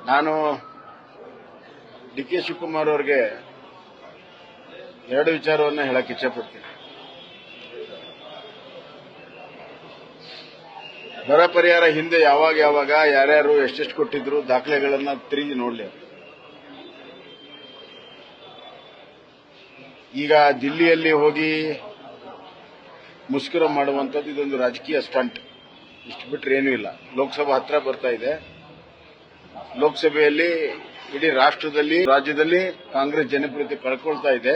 ನಾನು ಡಿ.ಕೆ. ಶಿವಕುಮಾರ್ ಅವರಿಗೆ ಎರಡು ವಿಚಾರವನ್ನು ಹೇಳಕ್ಕೆ ಇಚ್ಛೆಪಡ್ತೀನಿ. ಬರ ಪರಿಹಾರ ಹಿಂದೆ ಯಾವಾಗ ಯಾರ್ಯಾರು ಎಷ್ಟೆಷ್ಟು ಕೊಟ್ಟಿದ್ರು ದಾಖಲೆಗಳನ್ನ ತಿರುಗಿ ನೋಡಲಿ. ಈಗ ದಿಲ್ಲಿಯಲ್ಲಿ ಹೋಗಿ ಮುಷ್ಕರ ಮಾಡುವಂಥದ್ದು ಇದೊಂದು ರಾಜಕೀಯ ಸ್ಟಂಟ್. ಇಷ್ಟು ಬಿಟ್ಟರೆ ಏನೂ ಇಲ್ಲ. ಲೋಕಸಭಾ ಹತ್ರ ಬರ್ತಾ ಇದೆ. ಲೋಕಸಭೆಯಲ್ಲಿ ಇಡೀ ರಾಜ್ಯದಲ್ಲಿ ಕಾಂಗ್ರೆಸ್ ಜನಪ್ರಿಯತೆ ಕಳ್ಕೊಳ್ತಾ ಇದೆ.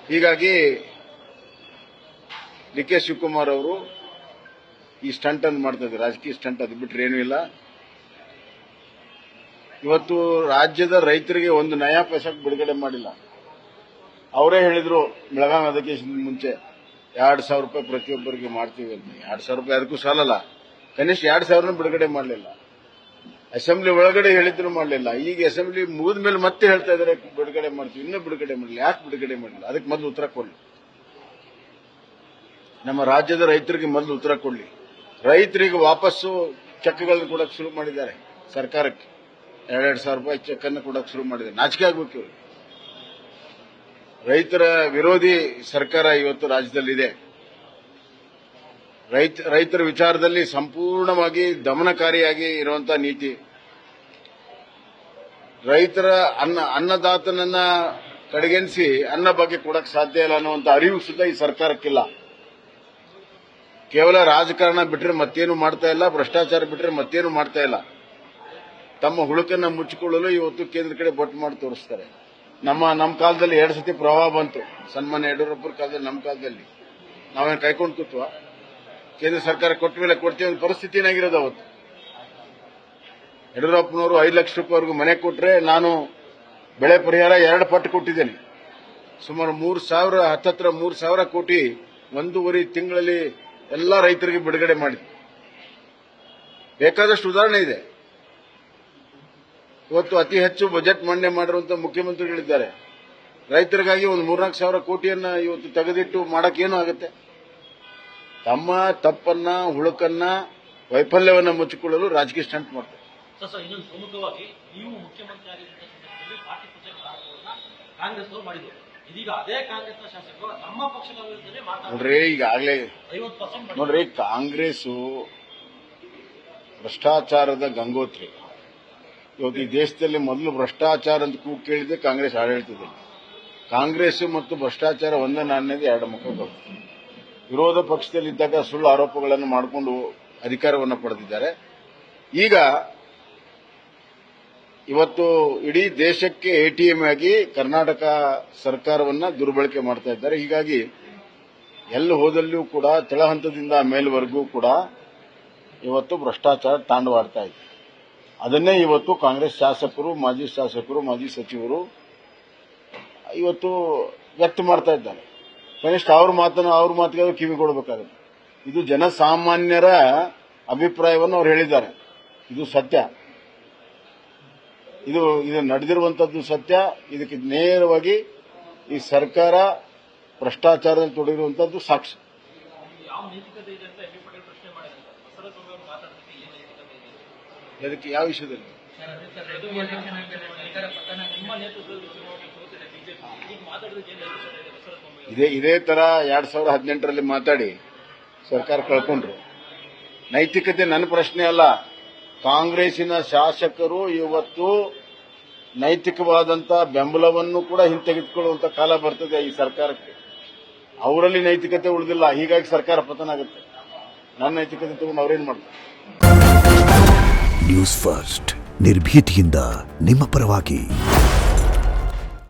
ಹೀಗಾಗಿ ಡಿ.ಕೆ. ಶಿವಕುಮಾರ್ ಅವರು ಈ ಸ್ಟಂಟ್ ಅನ್ನು ಮಾಡ್ತಾ ಇದ್ದಾರೆ, ರಾಜಕೀಯ ಸ್ಟಂಟ್. ಅದು ಬಿಟ್ಟರೆ ಏನೂ ಇಲ್ಲ. ಇವತ್ತು ರಾಜ್ಯದ ರೈತರಿಗೆ ಒಂದು ನಯಾ ಪೈಸೆ ಬಿಡುಗಡೆ ಮಾಡಿಲ್ಲ. ಅವರೇ ಹೇಳಿದ್ರು ಬೆಳಗಾವಿ ಅಧಿವೇಶನದ ಮುಂಚೆ 2,000 ರೂಪಾಯಿ ಪ್ರತಿಯೊಬ್ಬರಿಗೆ ಮಾಡ್ತೀವಿ ಅಂತ. 2,000 ರೂಪಾಯಿ ಅದಕ್ಕೂ ಸಾಲಲ್ಲ. ಕನಿಷ್ಠ 2,000 ಬಿಡುಗಡೆ ಮಾಡಲಿಲ್ಲ. ಅಸೆಂಬ್ಲಿ ಒಳಗಡೆ ಹೇಳಿದ್ರು ಮಾಡಲಿಲ್ಲ. ಈಗ ಅಸೆಂಬ್ಲಿ ಮುಗಿದ ಮೇಲೆ ಮತ್ತೆ ಹೇಳ್ತಾ ಇದ್ದಾರೆ ಬಿಡುಗಡೆ ಮಾಡ್ತೀವಿ, ಇನ್ನೂ ಬಿಡುಗಡೆ ಮಾಡಲಿಲ್ಲ. ಯಾಕೆ ಬಿಡುಗಡೆ ಮಾಡಲಿಲ್ಲ? ಅದಕ್ಕೆ ಮೊದಲು ಉತ್ತರ ಕೊಡಲಿ. ನಮ್ಮ ರಾಜ್ಯದ ರೈತರಿಗೆ ಮೊದಲು ಉತ್ತರ ಕೊಡಲಿ. ರೈತರಿಗೆ ವಾಪಸ್ಸು ಚೆಕ್ಗಳನ್ನು ಕೊಡಕ್ಕೆ ಶುರು ಮಾಡಿದ್ದಾರೆ. ಸರ್ಕಾರಕ್ಕೆ 2,000 ರೂಪಾಯಿ ಚೆಕ್ ಅನ್ನು ಕೊಡಕ್ಕೆ ಶುರು ಮಾಡಿದ್ದಾರೆ. ನಾಚಿಕೆ ಆಗ್ಬೇಕು ಇವರು. ರೈತರ ವಿರೋಧಿ ಸರ್ಕಾರ ಇವತ್ತು ರಾಜ್ಯದಲ್ಲಿದೆ. ರೈತರ ವಿಚಾರದಲ್ಲಿ ಸಂಪೂರ್ಣವಾಗಿ ದಮನಕಾರಿಯಾಗಿ ಇರುವಂತಹ ನೀತಿ. ರೈತರ ಅನ್ನದಾತನನ್ನ ಕಡೆಗಣಿಸಿ ಅನ್ನ ಬಗ್ಗೆ ಕೊಡಕ್ಕೆ ಸಾಧ್ಯ ಇಲ್ಲ ಅನ್ನುವಂಥ ಅರಿವು ಸುದ್ದ ಈ ಸರ್ಕಾರಕ್ಕಿಲ್ಲ. ಕೇವಲ ರಾಜಕಾರಣ ಬಿಟ್ಟರೆ ಮತ್ತೇನು ಮಾಡ್ತಾ ಇಲ್ಲ, ಭ್ರಷ್ಟಾಚಾರ ಬಿಟ್ಟರೆ ಮತ್ತೇನು ಮಾಡ್ತಾ ಇಲ್ಲ. ತಮ್ಮ ಹುಳುಕನ್ನ ಮುಚ್ಚಿಕೊಳ್ಳಲು ಇವತ್ತು ಕೇಂದ್ರ ಕಡೆ ಬೊಟ್ಟು ಮಾಡಿ ತೋರಿಸ್ತಾರೆ. ನಮ್ಮ ಕಾಲದಲ್ಲಿ 2 ಸತಿ ಪ್ರವಾಹ ಬಂತು. ಸನ್ಮಾನ್ಯ ಯಡಿಯೂರಪ್ಪರ ಕಾಲದಲ್ಲಿ, ನಮ್ಮ ಕಾಲದಲ್ಲಿ ನಾವೇನು ಕೈಕೊಂಡು ಕೂತ್ವ? ಕೇಂದ್ರ ಸರ್ಕಾರ ಕೊಟ್ಟ ಮೇಲೆ ಕೊಡ್ತೀವಿ ಒಂದು ಪರಿಸ್ಥಿತಿ ಏನಾಗಿರೋದು. ಅವತ್ತು ಯಡಿಯೂರಪ್ಪನವರು 5 ಲಕ್ಷ ರೂಪಾಯಿವರೆಗೂ ಮನೆ ಕೊಟ್ಟರೆ ನಾನು ಬೆಳೆ ಪರಿಹಾರ 2 ಪಟ್ಟು ಕೊಟ್ಟಿದ್ದೇನೆ. ಸುಮಾರು 3,000 ಹತ್ತತ್ರ 3,000 ಕೋಟಿ 1.5 ತಿಂಗಳಲ್ಲಿ ಎಲ್ಲ ರೈತರಿಗೆ ಬಿಡುಗಡೆ ಮಾಡಿದ್ವಿ. ಬೇಕಾದಷ್ಟು ಉದಾಹರಣೆ ಇದೆ. ಇವತ್ತು ಅತಿ ಹೆಚ್ಚು ಬಜೆಟ್ ಮಂಡನೆ ಮಾಡಿರುವಂತಹ ಮುಖ್ಯಮಂತ್ರಿಗಳಿದ್ದಾರೆ. ರೈತರಿಗಾಗಿ ಒಂದು 3-4 ಸಾವಿರ ಕೋಟಿಯನ್ನ ಇವತ್ತು ತೆಗೆದಿಟ್ಟು ಮಾಡಕ್ಕೇನು ಆಗುತ್ತೆ? ತಮ್ಮ ತಪ್ಪನ್ನ, ಹುಳುಕನ್ನ, ವೈಫಲ್ಯವನ್ನ ಮುಚ್ಚಿಕೊಳ್ಳಲು ರಾಜಕೀಯ ಸ್ಟಂಟ್ ಮಾಡ್ತಾರೆ. ಇನ್ನೊಂದು ಪ್ರಮುಖವಾಗಿ ನೀವು ಮುಖ್ಯಮಂತ್ರಿ ಆಗಿದ್ದ ಸಂದರ್ಭದಲ್ಲಿ ಪಾರ್ಟಿ ಪೂಜೆ ಕಾಂಗ್ರೆಸ್ ಅವರು ಮಾಡಿದ್ರು. ಇದೀಗ ಅದೇ ಕಾಂಗ್ರೆಸ್ನ ಶಾಸಕರು ನಮ್ಮ ಪಕ್ಷದ ವಿರುದ್ಧನೇ ಮಾತಾಡ್ತಾರೆ. ನೋಡ್ರಿ, ಈಗಾಗಲೇ 50% ನೋಡ್ರಿ, ಕಾಂಗ್ರೆಸ್ ಭ್ರಷ್ಟಾಚಾರದ ಗಂಗೋತ್ರಿ. ಇವತ್ತು ಈ ದೇಶದಲ್ಲಿ ಮೊದಲು ಭ್ರಷ್ಟಾಚಾರ ಅಂತ ಕೂಗು ಕೇಳಿದೆ ಕಾಂಗ್ರೆಸ್ ಆಡಳಿತದಲ್ಲಿ. ಕಾಂಗ್ರೆಸ್ ಮತ್ತು ಭ್ರಷ್ಟಾಚಾರ ಒಂದೇ ನಾಣ್ಯದ 2 ಮುಖಗಳು. ವಿರೋಧ ಪಕ್ಷದಲ್ಲಿದ್ದಾಗ ಸುಳ್ಳು ಆರೋಪಗಳನ್ನು ಮಾಡಿಕೊಂಡು ಅಧಿಕಾರವನ್ನು ಪಡೆದಿದ್ದಾರೆ. ಈಗ ಇವತ್ತು ಇಡೀ ದೇಶಕ್ಕೆ ಎಟಿಎಂ ಆಗಿ ಕರ್ನಾಟಕ ಸರ್ಕಾರವನ್ನ ದುರ್ಬಳಕೆ ಮಾಡ್ತಾ ಇದ್ದಾರೆ. ಹೀಗಾಗಿ ಎಲ್ಲ ಹೋದಲ್ಲಿಯೂ ಕೂಡ ತಳಹಂತದಿಂದ ಮೇಲ್ವರೆಗೂ ಕೂಡ ಇವತ್ತು ಭ್ರಷ್ಟಾಚಾರ ತಾಂಡವಾಡ್ತಾ ಇದೆ. ಅದನ್ನೇ ಇವತ್ತು ಕಾಂಗ್ರೆಸ್ ಶಾಸಕರು, ಮಾಜಿ ಸಚಿವರು ಇವತ್ತು ವ್ಯಕ್ತ ಮಾಡ್ತಾ ಇದ್ದಾರೆ. ಕನಿಷ್ಠ ಅವ್ರ ಮಾತಿಗೆ ಕಿವಿ ಕೊಡಬೇಕಾಗುತ್ತೆ. ಇದು ಜನಸಾಮಾನ್ಯರ ಅಭಿಪ್ರಾಯವನ್ನು ಅವರು ಹೇಳಿದ್ದಾರೆ. ಇದು ಸತ್ಯ. ಇದು ನಡೆದಿರುವಂತದ್ದು ಸತ್ಯ. ಇದಕ್ಕೆ ನೇರವಾಗಿ ಈ ಸರ್ಕಾರ ಭ್ರಷ್ಟಾಚಾರದಲ್ಲಿ ತೊಡಗಿರುವಂತದ್ದು ಸಾಕ್ಷಿ. ಅದಕ್ಕೆ ಯಾವ ವಿಷಯದಲ್ಲಿ? ಇದೇ ತರ 2018ರಲ್ಲಿ ಮಾತಾಡಿ ಸರ್ಕಾರ ಕಳ್ಕೊಂಡ್ರು. ನೈತಿಕತೆ ನನ್ನ ಪ್ರಶ್ನೆ ಅಲ್ಲ. ಕಾಂಗ್ರೆಸ್ಸಿನ ಶಾಸಕರು ಇವತ್ತು ನೈತಿಕವಾದಂತಹ ಬೆಂಬಲವನ್ನು ಕೂಡ ಹಿಂತೆಗೆದುಕೊಳ್ಳುವಂತ ಕಾಲ ಬರ್ತದೆ ಈ ಸರ್ಕಾರಕ್ಕೆ. ಅವರಲ್ಲಿ ನೈತಿಕತೆ ಉಳಿದಿಲ್ಲ. ಹೀಗಾಗಿ ಸರ್ಕಾರ ಪತನ ಆಗುತ್ತೆ. ನನ್ನ ನೈತಿಕತೆ ತಗೊಂಡು ಅವ್ರೇನ್ ಮಾಡ್ತಾರೆ? ನ್ಯೂಸ್ ಫಸ್ಟ್, ನಿರ್ಭೀತಿಯಿಂದ ನಿಮ್ಮ ಪರವಾಗಿ.